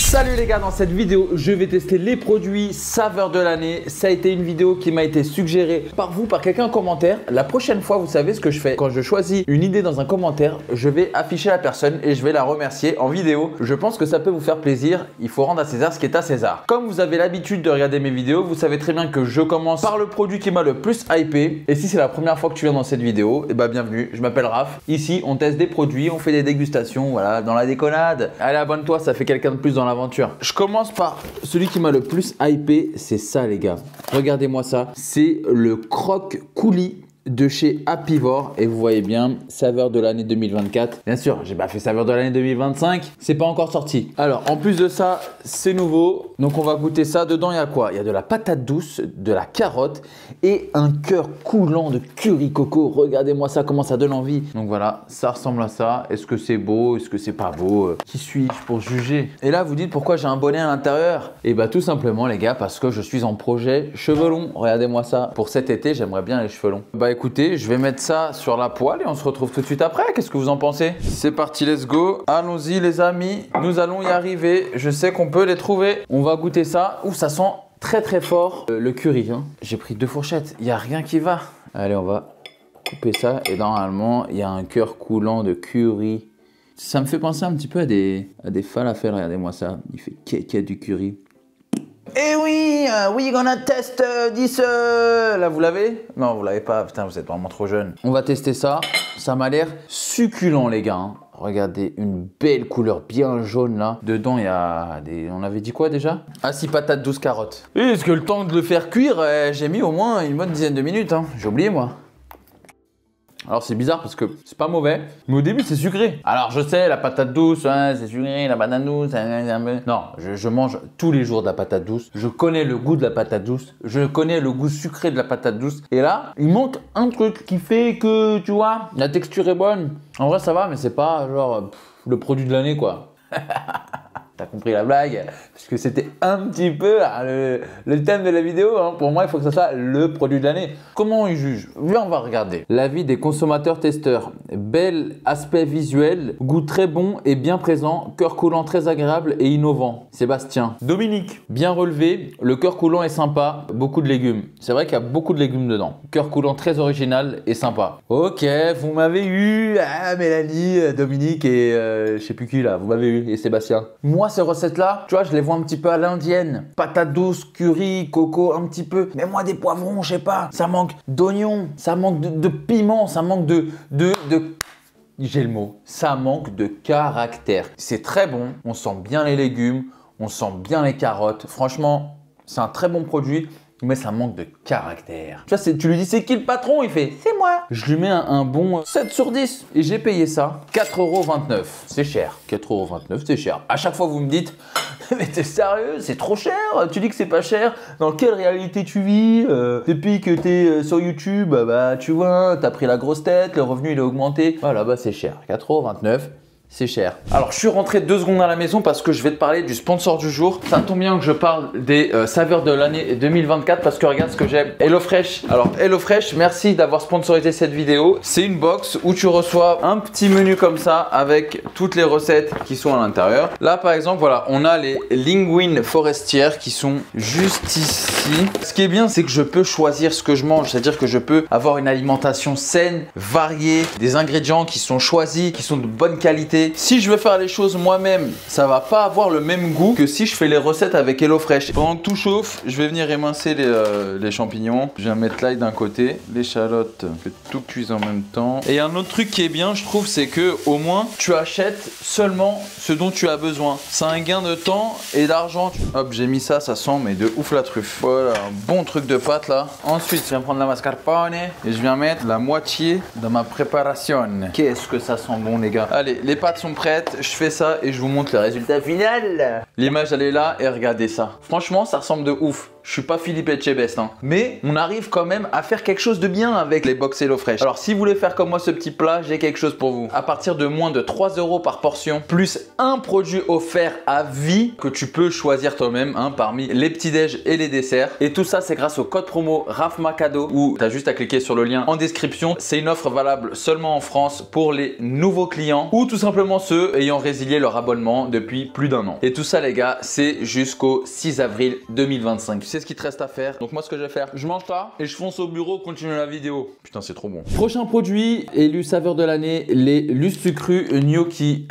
Salut les gars, dans cette vidéo, je vais tester les produits saveurs de l'année. Ça a été une vidéo qui m'a été suggérée par vous, par quelqu'un en commentaire. La prochaine fois, vous savez ce que je fais. Quand je choisis une idée dans un commentaire, je vais afficher la personne et je vais la remercier en vidéo. Je pense que ça peut vous faire plaisir. Il faut rendre à César ce qui est à César. Comme vous avez l'habitude de regarder mes vidéos, vous savez très bien que je commence par le produit qui m'a le plus hypé. Et si c'est la première fois que tu viens dans cette vidéo, eh ben bienvenue, je m'appelle Raph. Ici, on teste des produits, on fait des dégustations, voilà, dans la déconnade. Allez, abonne-toi, ça fait quelqu'un de plus dans l'aventure. Je commence par celui qui m'a le plus hypé, c'est ça les gars. Regardez-moi ça, c'est le croque coulis de chez Apivore et vous voyez bien, saveur de l'année 2024. Bien sûr, j'ai pas fait saveur de l'année 2025, c'est pas encore sorti. Alors, en plus de ça, c'est nouveau. Donc, on va goûter ça. Dedans, il y a quoi? Il y a de la patate douce, de la carotte et un cœur coulant de curry coco. Regardez-moi ça, comment ça donne envie. Donc voilà, ça ressemble à ça. Est-ce que c'est beau? Est-ce que c'est pas beau? Qui suis-je pour juger? Et là, vous dites pourquoi j'ai un bonnet à l'intérieur? Et bah tout simplement les gars, parce que je suis en projet cheveux longs. Regardez-moi ça. Pour cet été, j'aimerais bien les cheveux longs. Bah écoutez, je vais mettre ça sur la poêle et on se retrouve tout de suite après. Qu'est-ce que vous en pensez? C'est parti, let's go. Allons-y les amis, nous allons y arriver. Je sais qu'on peut les trouver. On va goûter ça. Ouh, ça sent très très fort le curry. Hein. J'ai pris 2 fourchettes, il n'y a rien qui va. Allez, on va couper ça et normalement, il y a un cœur coulant de curry. Ça me fait penser un petit peu à des falafels. Regardez-moi ça, il fait kéké du curry. Eh oui, we gonna test this. Là, vous l'avez? Non, vous l'avez pas. Putain, vous êtes vraiment trop jeune. On va tester ça. Ça m'a l'air succulent, les gars. Hein. Regardez, une belle couleur bien jaune là. Dedans, il y a des... On avait dit quoi déjà? Ah si, patates douces, carottes. Et est-ce que le temps de le faire cuire, j'ai mis au moins une bonne dizaine de minutes. Hein. J'ai oublié, moi. Alors c'est bizarre parce que c'est pas mauvais, mais au début c'est sucré. Alors je sais, la patate douce, hein, c'est sucré, la banane douce, non, je mange tous les jours de la patate douce. Je connais le goût de la patate douce, je connais le goût sucré de la patate douce. Et là, il manque un truc qui fait que, tu vois, la texture est bonne. En vrai ça va, mais c'est pas genre le produit de l'année quoi. T'as compris la blague? Parce que c'était un petit peu le thème de la vidéo. Hein. Pour moi, il faut que ça soit le produit de l'année. Comment ils jugent? Viens, on va regarder. L'avis des consommateurs testeurs. Bel aspect visuel, goût très bon et bien présent, cœur coulant très agréable et innovant. Sébastien. Dominique. Bien relevé, le cœur coulant est sympa, beaucoup de légumes. C'est vrai qu'il y a beaucoup de légumes dedans. Cœur coulant très original et sympa. Ok, vous m'avez eu. Ah, Mélanie, Dominique et je sais plus qui là. Vous m'avez eu et Sébastien. Moi, ces recettes-là, tu vois, je les vois un petit peu à l'indienne. Patate douce, curry, coco, un petit peu. Mais moi, des poivrons, je sais pas. Ça manque d'oignons, ça manque de piment, ça manque de... J'ai le mot. Ça manque de caractère. C'est très bon. On sent bien les légumes, on sent bien les carottes. Franchement, c'est un très bon produit. Mais ça manque de caractère. Tu vois, tu lui dis c'est qui le patron? Il fait c'est moi. Je lui mets un bon 7 sur 10. Et j'ai payé ça 4,29 €. C'est cher. 4,29 €, c'est cher. À chaque fois, vous me dites mais t'es sérieux? C'est trop cher? Tu dis que c'est pas cher? Dans quelle réalité tu vis? Depuis que t'es sur YouTube, bah tu vois, t'as pris la grosse tête, le revenu il a augmenté. Voilà, bah c'est cher. 4,29 €. C'est cher. Alors, je suis rentré 2 secondes à la maison parce que je vais te parler du sponsor du jour. Ça tombe bien que je parle des saveurs de l'année 2024 parce que regarde ce que j'aime. HelloFresh. Alors, HelloFresh, merci d'avoir sponsorisé cette vidéo. C'est une box où tu reçois un petit menu comme ça avec toutes les recettes qui sont à l'intérieur. Là, par exemple, voilà, on a les linguines forestières qui sont juste ici. Ce qui est bien, c'est que je peux choisir ce que je mange. C'est-à-dire que je peux avoir une alimentation saine, variée, des ingrédients qui sont choisis, qui sont de bonne qualité. Si je veux faire les choses moi-même, ça va pas avoir le même goût que si je fais les recettes avec HelloFresh. Pendant que tout chauffe, je vais venir émincer les champignons. Je vais mettre l'ail d'un côté, l'échalote, je vais tout cuire en même temps. Et un autre truc qui est bien, je trouve, c'est que au moins tu achètes seulement ce dont tu as besoin. C'est un gain de temps et d'argent. Hop, j'ai mis ça, ça sent mais de ouf la truffe. Voilà, un bon truc de pâte là. Ensuite, je viens prendre la mascarpone et je viens mettre la moitié dans ma préparation. Qu'est-ce que ça sent bon les gars. Allez, les pâtes sont prêtes, je fais ça et je vous montre le résultat final. L'image elle est là et regardez ça. Franchement, ça ressemble de ouf. je suis pas Philippe Etchebest, hein. Mais on arrive quand même à faire quelque chose de bien avec les box HelloFresh. Alors si vous voulez faire comme moi ce petit plat, j'ai quelque chose pour vous. À partir de moins de 3 € par portion, plus un produit offert à vie que tu peux choisir toi-même hein, parmi les petits déj et les desserts. Et tout ça, c'est grâce au code promo RAFMACADO où tu as juste à cliquer sur le lien en description. C'est une offre valable seulement en France pour les nouveaux clients ou tout simplement ceux ayant résilié leur abonnement depuis plus d'1 an. Et tout ça les gars, c'est jusqu'au 6 avril 2025. Tu sais ce qu'il te reste à faire. Donc moi ce que je vais faire, je mange ça et je fonce au bureau continuer la vidéo. Putain c'est trop bon. Prochain produit, élu saveur de l'année, les Lustre Cru Gnocchi.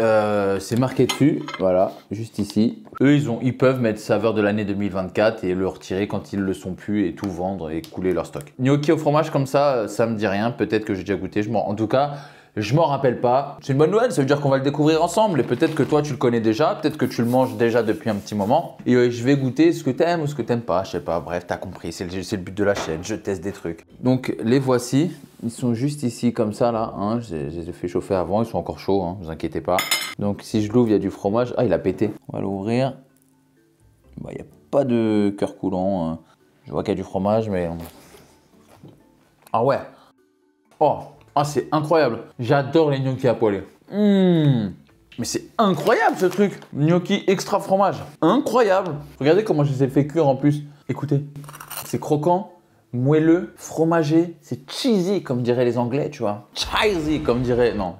C'est marqué dessus, voilà, juste ici. Eux ils peuvent mettre saveur de l'année 2024 et le retirer quand ils le sont plus et tout vendre et couler leur stock. Gnocchi au fromage comme ça me dit rien. Peut-être que j'ai déjà goûté, en tout cas je m'en rappelle pas. C'est une bonne nouvelle, ça veut dire qu'on va le découvrir ensemble. Et peut-être que toi tu le connais déjà, peut-être que tu le manges déjà depuis un petit moment. Et je vais goûter ce que t'aimes ou ce que t'aimes pas, je sais pas. Bref, t'as compris, c'est le but de la chaîne, je teste des trucs. Donc les voici, ils sont juste ici comme ça là. Hein. Je les ai fait chauffer avant, ils sont encore chauds, hein, vous inquiétez pas. Donc si je l'ouvre, il y a du fromage. Ah, il a pété. On va l'ouvrir. Bah, il n'y a pas de cœur coulant. Hein. Je vois qu'il y a du fromage, mais... Ah ouais. Oh. Ah, c'est incroyable. J'adore les gnocchis à poêler. Mais c'est incroyable ce truc. Gnocchi extra fromage. Incroyable. Regardez comment je les ai fait cuire en plus. Écoutez, c'est croquant, moelleux, fromagé. C'est cheesy comme diraient les Anglais, tu vois. Cheesy comme dirait... Non,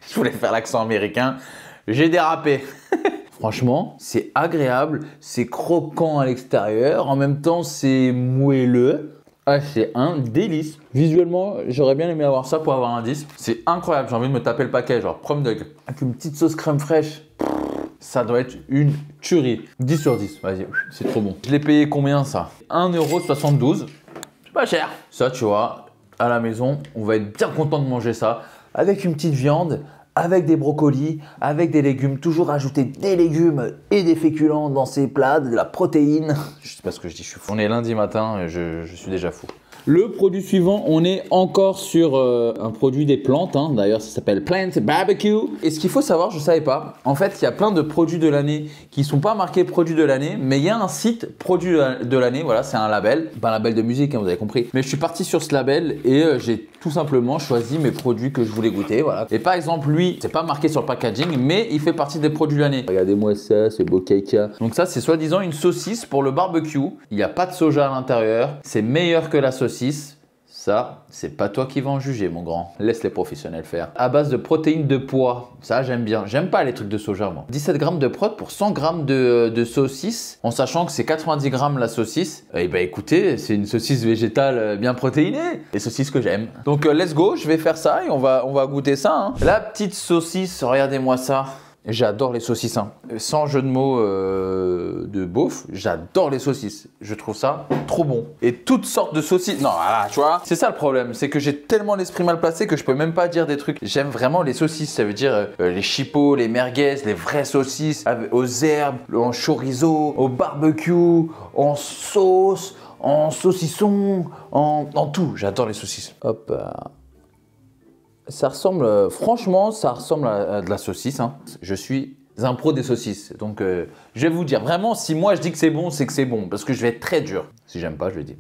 je voulais faire l'accent américain. J'ai dérapé. Franchement, c'est agréable. C'est croquant à l'extérieur. En même temps, c'est moelleux. Ah, c'est un délice. Visuellement, j'aurais bien aimé avoir ça pour avoir un 10. C'est incroyable, j'ai envie de me taper le paquet, genre prom dog. Avec une petite sauce crème fraîche, ça doit être une tuerie. 10 sur 10, vas-y, c'est trop bon. Je l'ai payé combien ça? 1,72 €. C'est pas cher. Ça, tu vois, à la maison, on va être bien content de manger ça. Avec une petite viande, avec des brocolis, avec des légumes. Toujours ajouter des légumes et des féculents dans ces plats, de la protéine. Je sais pas ce que je dis, je suis fou. On est lundi matin et je suis déjà fou. Le produit suivant, on est encore sur un produit des plantes. Hein. D'ailleurs, ça s'appelle Plant Barbecue. Et ce qu'il faut savoir, je ne savais pas, en fait, il y a plein de produits de l'année qui ne sont pas marqués produits de l'année, mais il y a un site produit de l'année. Voilà, c'est un label. Pas un label de musique, hein, vous avez compris. Mais je suis parti sur ce label et j'ai tout simplement choisi mes produits que je voulais goûter. Voilà. Et par exemple, lui, c'est pas marqué sur le packaging, mais il fait partie des produits de l'année. Regardez-moi ça, c'est Bocaïka. Donc ça, c'est soi-disant une saucisse pour le barbecue. Il n'y a pas de soja à l'intérieur. C'est meilleur que la saucisse. Ça, c'est pas toi qui vas en juger, mon grand. Laisse les professionnels faire. À base de protéines de pois. Ça, j'aime bien. J'aime pas les trucs de soja, moi. 17 grammes de prot pour 100 grammes de saucisse, en sachant que c'est 90 grammes la saucisse. Eh ben, écoutez, c'est une saucisse végétale bien protéinée. Les saucisses que j'aime. Donc, let's go. Je vais faire ça et on va goûter ça. Hein. La petite saucisse, regardez-moi ça. J'adore les saucisses, hein. Sans jeu de mots de beauf, j'adore les saucisses. Je trouve ça trop bon. Et toutes sortes de saucisses. Non, voilà, tu vois, c'est ça le problème. C'est que j'ai tellement l'esprit mal placé que je peux même pas dire des trucs. J'aime vraiment les saucisses. Ça veut dire les chipots, les merguez, les vraies saucisses aux herbes, en chorizo, au barbecue, en sauce, en saucisson, en tout. J'adore les saucisses. Hop. Ça ressemble, franchement, ça ressemble à de la saucisse. Hein. Je suis un pro des saucisses. Donc, je vais vous dire, vraiment, si moi je dis que c'est bon, c'est que c'est bon. Parce que je vais être très dur. Si j'aime pas, je le dis.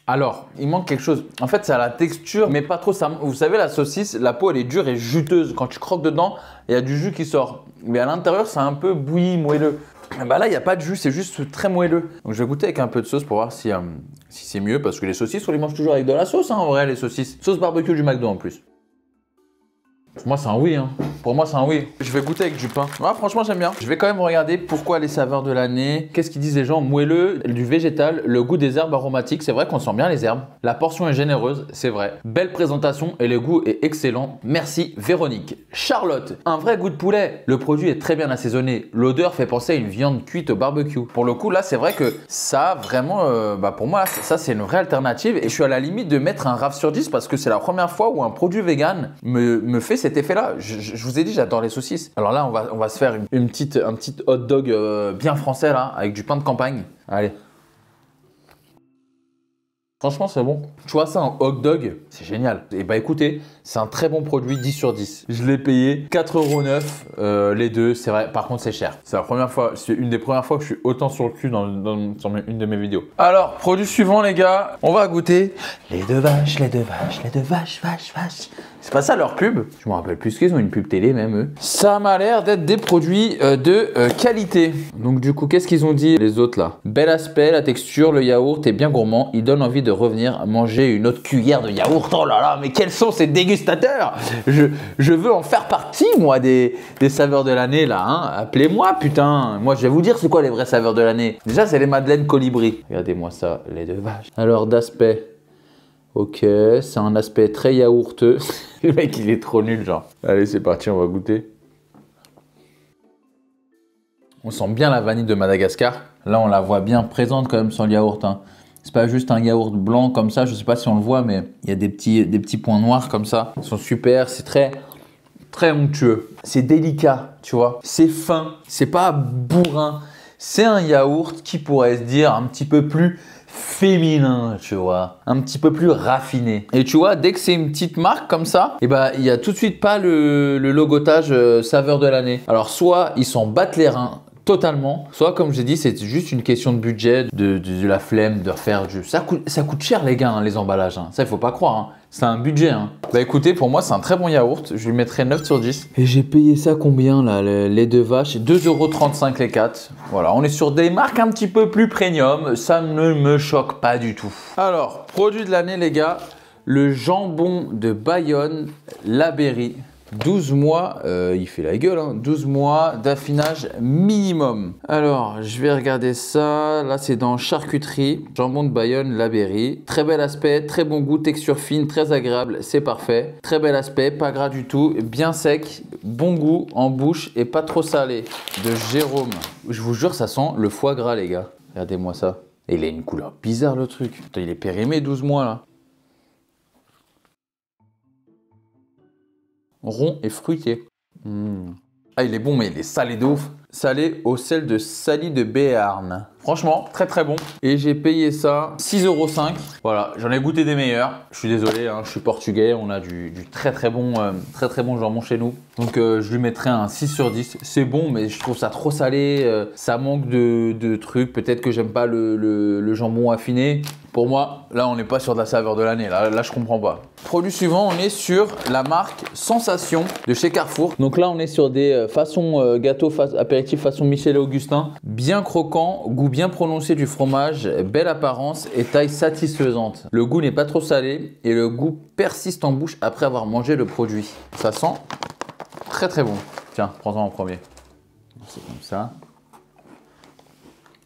Alors, il manque quelque chose. En fait, c'est à la texture, mais pas trop. Ça, vous savez, la saucisse, la peau, elle est dure et juteuse. Quand tu croques dedans, il y a du jus qui sort. Mais à l'intérieur, c'est un peu bouilli, moelleux. Bah là, il n'y a pas de jus, c'est juste très moelleux. Donc, je vais goûter avec un peu de sauce pour voir si c'est mieux. Parce que les saucisses, on les mange toujours avec de la sauce, hein, en vrai, les saucisses. Sauce barbecue du McDo en plus. Pour moi, c'est un oui. Hein. Pour moi, c'est un oui. Je vais goûter avec du pain. Ouais, franchement, j'aime bien. Je vais quand même regarder pourquoi les saveurs de l'année. Qu'est-ce qu'ils disent les gens? Moelleux, du végétal, le goût des herbes aromatiques. C'est vrai qu'on sent bien les herbes. La portion est généreuse, c'est vrai. Belle présentation et le goût est excellent. Merci Véronique. Charlotte, un vrai goût de poulet. Le produit est très bien assaisonné. L'odeur fait penser à une viande cuite au barbecue. Pour le coup, là, c'est vrai que ça, vraiment, pour moi, ça, c'est une vraie alternative. Et je suis à la limite de mettre un RAF sur 10 parce que c'est la première fois où un produit vegan me fait cet effet-là. Je vous ai dit, j'adore les saucisses. Alors là, on va se faire un petit hot dog bien français là, avec du pain de campagne. Allez. Franchement, c'est bon. Tu vois ça en hot dog, c'est génial. Et bah écoutez, c'est un très bon produit, 10 sur 10. Je l'ai payé 4,9 € les deux. C'est vrai, par contre, c'est cher. C'est la première fois, c'est une des premières fois que je suis autant sur le cul sur une de mes vidéos. Alors, produit suivant, les gars, on va goûter les deux vaches, les deux vaches, les deux vaches, vaches. C'est pas ça leur pub? Je me rappelle plus qu'ils ont une pub télé, même eux. Ça m'a l'air d'être des produits de qualité. Donc, du coup, qu'est-ce qu'ils ont dit les autres là? Bel aspect, la texture, le yaourt est bien gourmand. Il donne envie de revenir manger une autre cuillère de yaourt. Oh là là, mais quels sont ces dégustateurs? Je veux en faire partie, moi, des saveurs de l'année là. Hein. Appelez-moi, putain. Moi, je vais vous dire c'est quoi les vraies saveurs de l'année. Déjà, c'est les madeleines colibri. Regardez-moi ça, les deux vaches. Alors, d'aspect. Ok, c'est un aspect très yaourteux. Le mec, il est trop nul, genre. Allez, c'est parti, on va goûter. On sent bien la vanille de Madagascar. Là, on la voit bien présente quand même sur le yaourt. Hein. C'est pas juste un yaourt blanc comme ça. Je sais pas si on le voit, mais il y a des petits points noirs comme ça. Ils sont super. C'est très onctueux. C'est délicat, tu vois. C'est fin. C'est pas bourrin. C'est un yaourt qui pourrait se dire un petit peu plus féminin, tu vois, un petit peu plus raffiné. Et tu vois, dès que c'est une petite marque comme ça, et bah il y a tout de suite pas le logotage saveur de l'année. Alors soit ils s'en battent les reins totalement, soit comme j'ai dit, c'est juste une question de budget, de la flemme de refaire du. Ça coûte cher les gars, hein, les emballages. Hein. Ça il faut pas croire. Hein. C'est un budget. Hein. Bah écoutez, pour moi c'est un très bon yaourt. Je lui mettrai 9 sur 10. Et j'ai payé ça combien là, les deux vaches? 2,35 € les 4. Voilà, on est sur des marques un petit peu plus premium. Ça ne me choque pas du tout. Alors, produit de l'année les gars, le jambon de Bayonne, la Berry. 12 mois, il fait la gueule, hein, 12 mois d'affinage minimum. Alors, je vais regarder ça. Là, c'est dans charcuterie. Jambon de Bayonne, la Berry. Très bel aspect, très bon goût, texture fine, très agréable, c'est parfait. Très bel aspect, pas gras du tout, bien sec, bon goût en bouche et pas trop salé. De Jérôme. Je vous jure, ça sent le foie gras, les gars. Regardez-moi ça. Et il a une couleur bizarre, le truc. Putain, il est périmé 12 mois, là. Rond et fruité. Ah, il est bon, mais il est salé de ouf. Salé au sel de Sally de Béarn. Franchement, très très bon. Et j'ai payé ça 6,5 €. Voilà, j'en ai goûté des meilleurs. Je suis désolé, hein, je suis portugais. On a du très très bon jambon chez nous. Donc je lui mettrai un 6 sur 10. C'est bon, mais je trouve ça trop salé. Ça manque de trucs. Peut-être que j'aime pas le jambon affiné. Pour moi, là, on n'est pas sur de la saveur de l'année. Là, je comprends pas. Produit suivant, on est sur la marque Sensation de chez Carrefour. Donc là, on est sur des façons gâteau apéritif façon Michel et Augustin. Bien croquant, goût bien prononcé du fromage, belle apparence et taille satisfaisante. Le goût n'est pas trop salé et le goût persiste en bouche après avoir mangé le produit. Ça sent très très bon. Tiens, prends-en en premier. C'est comme ça.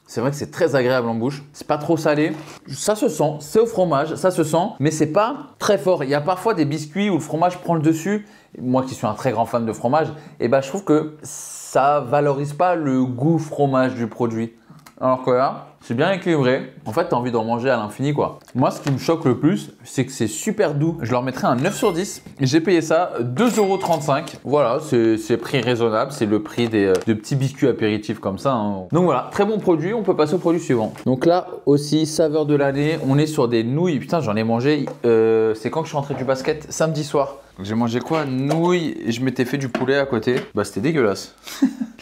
C'est vrai que c'est très agréable en bouche. C'est pas trop salé. Ça se sent, c'est au fromage, ça se sent, mais c'est pas très fort. Il y a parfois des biscuits où le fromage prend le dessus. Moi qui suis un très grand fan de fromage, et ben je trouve que ça valorise pas le goût fromage du produit. Alors que là, c'est bien équilibré. En fait, tu as envie d'en manger à l'infini, quoi. Moi, ce qui me choque le plus, c'est que c'est super doux. Je leur mettrais un 9 sur 10. J'ai payé ça 2,35 €. Voilà, c'est prix raisonnable. C'est le prix de petits biscuits apéritifs comme ça. Hein. Donc voilà, très bon produit. On peut passer au produit suivant. Donc là aussi, saveur de l'année. On est sur des nouilles. Putain, j'en ai mangé. C'est quand que je suis rentré du basket? Samedi soir. J'ai mangé quoi? Nouilles et je m'étais fait du poulet à côté. Bah c'était dégueulasse.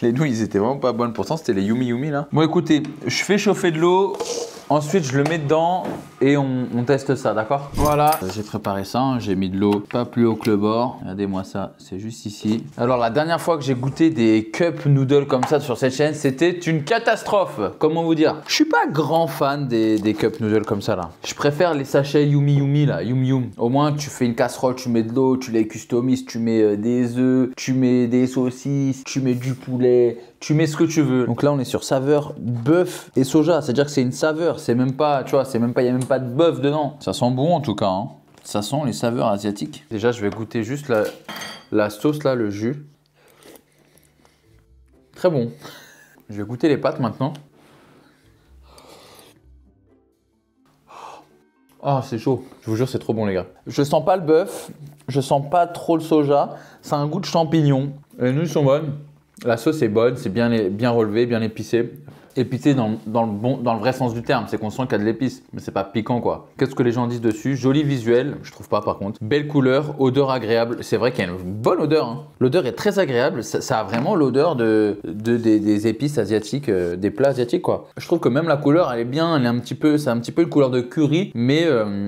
Les nouilles, ils étaient vraiment pas bonnes. Pourtant, c'était les Yumi Yumi là. Bon écoutez, je fais chauffer de l'eau. Ensuite, je le mets dedans et on teste ça, d'accord? Voilà, j'ai préparé ça, hein. J'ai mis de l'eau pas plus haut que le bord. Regardez-moi ça, c'est juste ici. Alors, la dernière fois que j'ai goûté des cup noodles comme ça sur cette chaîne, c'était une catastrophe. Comment vous dire? Je suis pas grand fan des cup noodles comme ça là. Je préfère les sachets Yumi Yumi là, Yum Yum. Au moins, tu fais une casserole, tu mets de l'eau, tu les customises, tu mets des œufs, tu mets des saucisses, tu mets du poulet. Tu mets ce que tu veux. Donc là, on est sur saveur bœuf et soja. C'est-à-dire que c'est une saveur. C'est même pas, tu vois, il n'y a même pas de bœuf dedans. Ça sent bon en tout cas. Hein. Ça sent les saveurs asiatiques. Déjà, je vais goûter juste la sauce là, le jus. Très bon. Je vais goûter les pâtes maintenant. Ah, c'est chaud. Je vous jure, c'est trop bon, les gars. Je sens pas le bœuf. Je sens pas trop le soja. Ça a un goût de champignon. Les nouilles sont bonnes. La sauce est bonne, c'est bien relevé, bien épicé. épicé dans le vrai sens du terme. C'est qu'on sent qu'il y a de l'épice, mais c'est pas piquant quoi. Qu'est-ce que les gens disent dessus? Joli visuel, je trouve pas par contre. Belle couleur, odeur agréable. C'est vrai qu'il y a une bonne odeur. Hein. L'odeur est très agréable. Ça a vraiment l'odeur des épices asiatiques, des plats asiatiques quoi. Je trouve que même la couleur, elle est bien. Elle est c'est un petit peu une couleur de curry, mais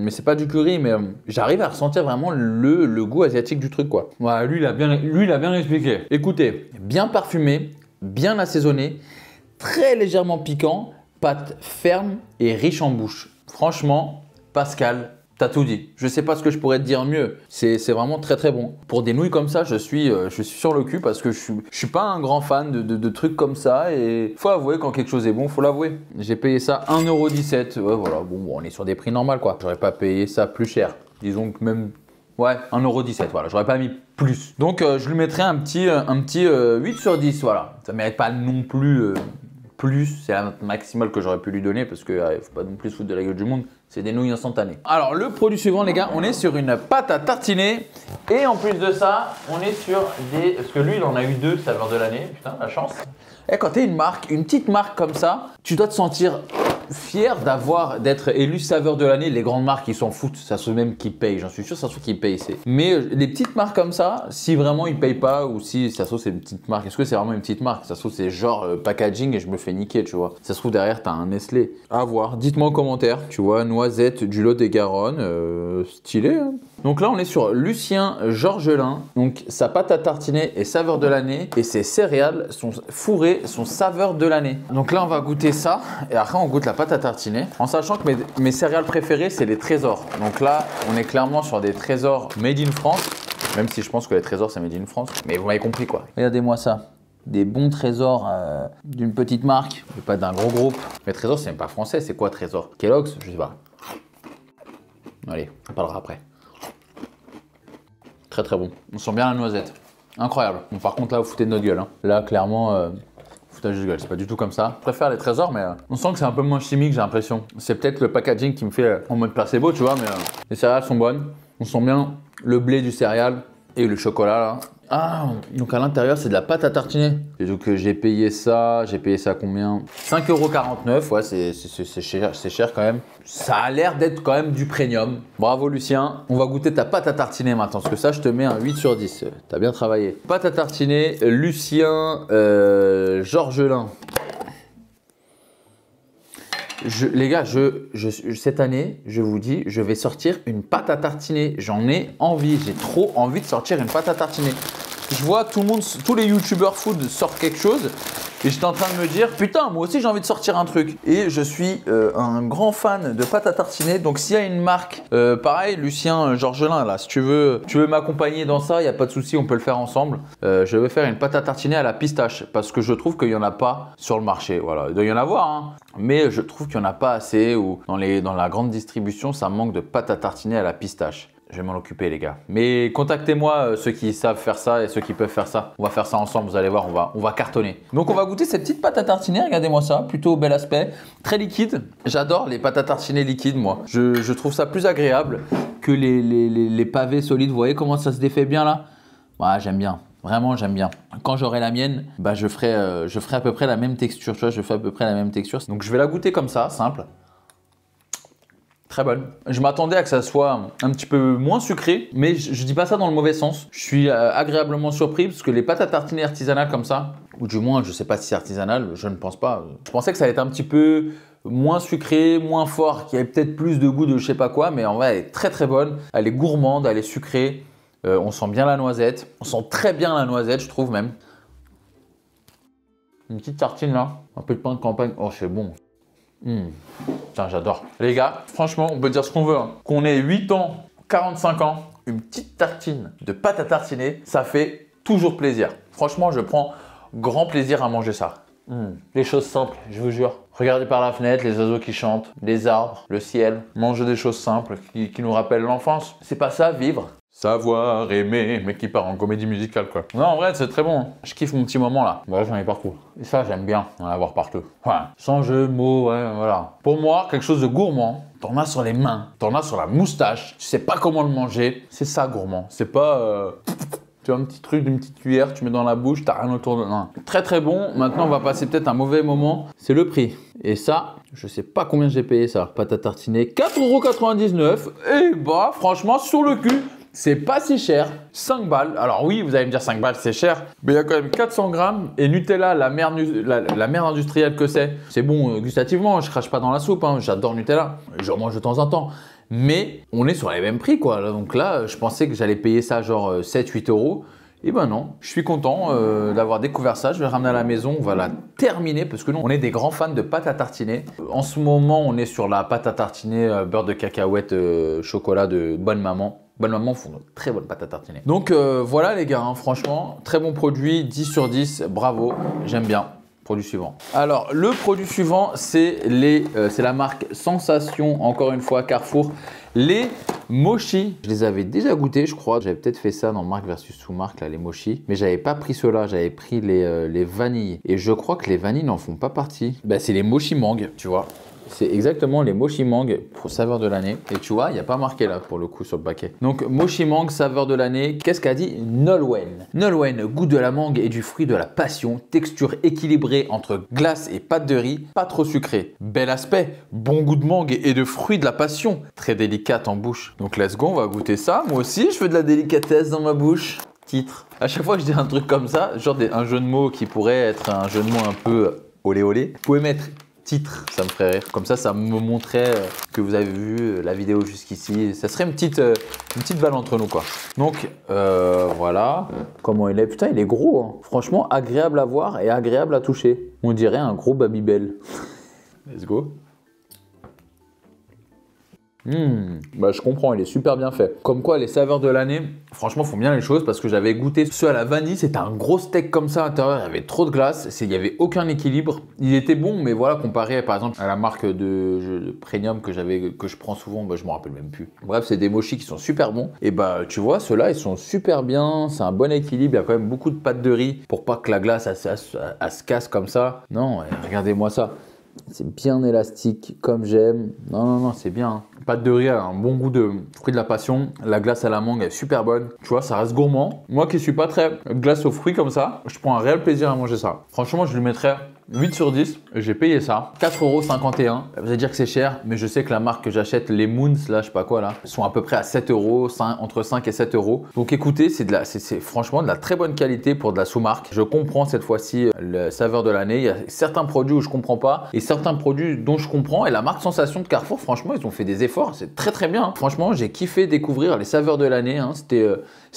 c'est pas du curry, mais j'arrive à ressentir vraiment le goût asiatique du truc quoi. Voilà, lui il a bien expliqué. Écoutez, bien parfumé, bien assaisonné, très légèrement piquant, pâte ferme et riche en bouche. Franchement, Pascal, t'as tout dit. Je sais pas ce que je pourrais te dire mieux. C'est vraiment très très bon. Pour des nouilles comme ça, je suis sur le cul parce que je suis pas un grand fan de trucs comme ça et faut avouer quand quelque chose est bon, faut l'avouer. J'ai payé ça 1,17 €. Ouais, voilà, bon, on est sur des prix normaux quoi. J'aurais pas payé ça plus cher. Disons que même, ouais, 1,17 €, voilà, j'aurais pas mis plus. Donc je lui mettrais un petit 8 sur 10, voilà. Ça mérite pas non plus plus, c'est la note maximale que j'aurais pu lui donner parce qu'il ne faut pas non plus se foutre de la gueule du monde, c'est des nouilles instantanées. Alors le produit suivant les gars, on est sur une pâte à tartiner et en plus de ça, on est sur des… Parce que lui il en a eu 2 saveurs de l'année, putain la chance. Et quand tu es une petite marque comme ça, tu dois te sentir fier d'être élu saveur de l'année. Les grandes marques, ils s'en foutent, ça se trouve même qu'ils payent, j'en suis sûr, ça se trouve qu'ils payent. Mais les petites marques comme ça, si vraiment ils payent pas ou si ça se trouve c'est une petite marque, est-ce que c'est vraiment une petite marque? Ça se trouve c'est genre packaging et je me fais niquer, tu vois. Ça se trouve derrière, tu as un Nestlé. À voir, dites-moi en commentaire, tu vois, noisette du Lot-et-Garonne, stylé. Hein. Donc là, on est sur Lucien Georgelin. Donc sa pâte à tartiner est saveur de l'année et ses céréales sont fourrées, sont saveur de l'année. Donc là, on va goûter ça et après on goûte la pâte à tartiner. En sachant que mes céréales préférées, c'est les trésors. Donc là, on est clairement sur des trésors made in France. Même si je pense que les trésors, c'est made in France. Mais vous m'avez compris quoi. Regardez-moi ça. Des bons trésors d'une petite marque, mais pas d'un gros groupe. Mais trésors, c'est même pas français. C'est quoi trésor? Kellogg's? Je sais pas. Allez, on parlera après. Très très bon. On sent bien la noisette. Incroyable. Bon, par contre là, vous foutez de notre gueule. Hein. Là, clairement, foutage de gueule. C'est pas du tout comme ça. Je préfère les trésors, mais on sent que c'est un peu moins chimique, j'ai l'impression. C'est peut-être le packaging qui me fait en mode placebo, tu vois, mais les céréales sont bonnes. On sent bien le blé du céréal et le chocolat là. Ah, donc à l'intérieur, c'est de la pâte à tartiner. Et donc j'ai payé ça combien? 5,49 €, ouais, c'est cher quand même. Ça a l'air d'être quand même du premium. Bravo Lucien, on va goûter ta pâte à tartiner maintenant, parce que ça, je te mets un 8 sur 10. T'as bien travaillé. Pâte à tartiner, Lucien Georgelin. Les gars, cette année, je vous dis, je vais sortir une pâte à tartiner. J'en ai envie, j'ai trop envie de sortir une pâte à tartiner. Je vois tous les youtubeurs food sortent quelque chose et j'étais en train de me dire, putain, moi aussi j'ai envie de sortir un truc. Et je suis un grand fan de pâte à tartiner. Donc s'il y a une marque, pareil, Lucien Georgelin, là, si tu veux m'accompagner dans ça, il n'y a pas de souci, on peut le faire ensemble. Je vais faire une pâte à tartiner à la pistache parce que je trouve qu'il n'y en a pas sur le marché. Voilà, il doit y en avoir, hein. Mais je trouve qu'il n'y en a pas assez ou dans la grande distribution, ça manque de pâte à tartiner à la pistache. Je vais m'en occuper les gars. Mais contactez-moi ceux qui savent faire ça et ceux qui peuvent faire ça. On va faire ça ensemble, vous allez voir, on va cartonner. Donc on va goûter cette petite pâte à tartiner, regardez-moi ça, plutôt bel aspect, très liquide. J'adore les pâtes à tartiner liquides moi. Je trouve ça plus agréable que les pavés solides. Vous voyez comment ça se défait bien là? Ouais, j'aime bien. Vraiment, j'aime bien. Quand j'aurai la mienne, bah, je ferai à peu près la même texture. Tu vois, je fais à peu près la même texture. Donc je vais la goûter comme ça, simple. Très bonne. Je m'attendais à que ça soit un petit peu moins sucré, mais je dis pas ça dans le mauvais sens. Je suis agréablement surpris parce que les pâtes à tartiner artisanales comme ça, ou du moins je sais pas si c'est artisanal, je ne pense pas. Je pensais que ça allait être un petit peu moins sucré, moins fort, qu'il y avait peut-être plus de goût de je sais pas quoi, mais en vrai elle est très très bonne. Elle est gourmande, elle est sucrée. On sent bien la noisette. On sent très bien la noisette, je trouve même. Une petite tartine là, un peu de pain de campagne. Oh, c'est bon. Putain, j'adore. Les gars, franchement, on peut dire ce qu'on veut. Hein. Qu'on ait 8 ans, 45 ans, une petite tartine de pâte à tartiner, ça fait toujours plaisir. Franchement, je prends grand plaisir à manger ça. Les choses simples, je vous jure. Regardez par la fenêtre, les oiseaux qui chantent, les arbres, le ciel. Manger des choses simples qui nous rappellent l'enfance. C'est pas ça, vivre. Savoir aimer, mais qui part en comédie musicale quoi. Non, en vrai, c'est très bon. Hein. Je kiffe mon petit moment là. Ouais, j'en ai partout. Et ça, j'aime bien en avoir partout. Ouais. Sans jeu de mots, ouais, voilà. Pour moi, quelque chose de gourmand, t'en as sur les mains, t'en as sur la moustache, tu sais pas comment le manger. C'est ça, gourmand. C'est pas Tu as un petit truc d'une petite cuillère, tu mets dans la bouche, t'as rien autour de... Non. Très très bon. Maintenant, on va passer peut-être un mauvais moment. C'est le prix. Et ça, je sais pas combien j'ai payé ça. Pâte à tartiner, 4,99 €. Et bah, franchement, sur le cul, c'est pas si cher. 5 balles. Alors oui, vous allez me dire 5 balles, c'est cher. Mais il y a quand même 400 grammes. Et Nutella, la merde industrielle que c'est bon gustativement. Je crache pas dans la soupe. Hein. J'adore Nutella. J'en mange de temps en temps. Mais on est sur les mêmes prix, quoi. Donc là, je pensais que j'allais payer ça genre 7-8 €. Et ben non, je suis content d'avoir découvert ça. Je vais le ramener à la maison, on va la terminer parce que nous, on est des grands fans de pâte à tartiner. En ce moment, on est sur la pâte à tartiner beurre de cacahuète, chocolat de Bonne Maman. Bonne Maman font de très bonnes pâtes à tartiner. Donc voilà les gars, hein, franchement, très bon produit, 10 sur 10, bravo, j'aime bien. Produit suivant. Alors, le produit suivant, c'est la marque Sensation, encore une fois, Carrefour. Les mochi. Je les avais déjà goûtés, je crois. J'avais peut-être fait ça dans marque versus sous-marque, là, les mochi. Mais j'avais pas pris ceux-là, j'avais pris les vanilles. Et je crois que les vanilles n'en font pas partie. Bah, c'est les mochi mangue, tu vois. C'est exactement les mochi mangue pour saveur de l'année. Et tu vois, il n'y a pas marqué là pour le coup sur le paquet. Donc mochi mangue, saveur de l'année. Qu'est-ce qu'a dit Nolwenn? Nolwenn, goût de la mangue et du fruit de la passion. Texture équilibrée entre glace et pâte de riz. Pas trop sucré. Bel aspect. Bon goût de mangue et de fruit de la passion. Très délicate en bouche. Donc let's go, on va goûter ça. Moi aussi, je fais de la délicatesse dans ma bouche. Titre. À chaque fois que je dis un truc comme ça, genre un jeu de mots qui pourrait être un jeu de mots un peu olé olé, vous pouvez mettre titre, ça me ferait rire. Comme ça me montrait que vous avez vu la vidéo jusqu'ici. Ça serait une petite balle entre nous, quoi. Donc, voilà. Comment il est? Putain, il est gros. Hein. Franchement, agréable à voir et agréable à toucher. On dirait un gros Babybel. Let's go. Bah, je comprends, il est super bien fait. Comme quoi, les saveurs de l'année, franchement, font bien les choses parce que j'avais goûté ceux à la vanille. C'était un gros steak comme ça à l'intérieur. Il y avait trop de glace. Il n'y avait aucun équilibre. Il était bon, mais voilà, comparé par exemple à la marque de premium que je prends souvent, bah, je ne me rappelle même plus. Bref, c'est des mochis qui sont super bons. Et bah, tu vois, ceux-là, ils sont super bien. C'est un bon équilibre. Il y a quand même beaucoup de pâte de riz pour pas que la glace elle se casse comme ça. Non, regardez-moi ça. C'est bien élastique, comme j'aime. Non, non, non, c'est bien. Pâte de riz, un bon goût de fruit de la passion. La glace à la mangue est super bonne. Tu vois, ça reste gourmand. Moi qui suis pas très glace aux fruits comme ça, je prends un réel plaisir à manger ça. Franchement, je lui mettrais 8 sur 10. J'ai payé ça. 4,51 €. Vous allez dire que c'est cher, mais je sais que la marque que j'achète, les Moons, là, je sais pas quoi, là, sont à peu près à 7 €, entre 5 et 7 €. Donc écoutez, c'est franchement de la très bonne qualité pour de la sous-marque. Je comprends cette fois-ci le saveur de l'année. Il y a certains produits où je comprends pas et certains produits dont je comprends. Et la marque Sensation de Carrefour, franchement, ils ont fait des efforts. C'est très très bien. Franchement, j'ai kiffé découvrir les saveurs de l'année. Hein. C'était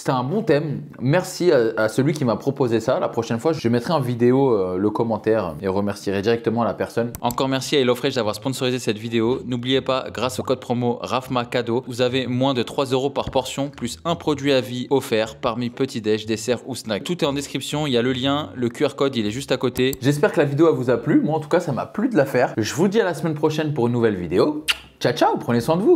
un bon thème. Merci à celui qui m'a proposé ça. La prochaine fois, je mettrai en vidéo le commentaire et remercierai directement la personne. Encore merci à HelloFresh d'avoir sponsorisé cette vidéo. N'oubliez pas, grâce au code promo RAFMA cadeau, vous avez moins de 3 € par portion, plus un produit à vie offert parmi petit-déj, dessert ou snack. Tout est en description, il y a le lien, le QR code, il est juste à côté. J'espère que la vidéo vous a plu. Moi, en tout cas, ça m'a plu de la faire. Je vous dis à la semaine prochaine pour une nouvelle vidéo. Ciao, ciao, prenez soin de vous.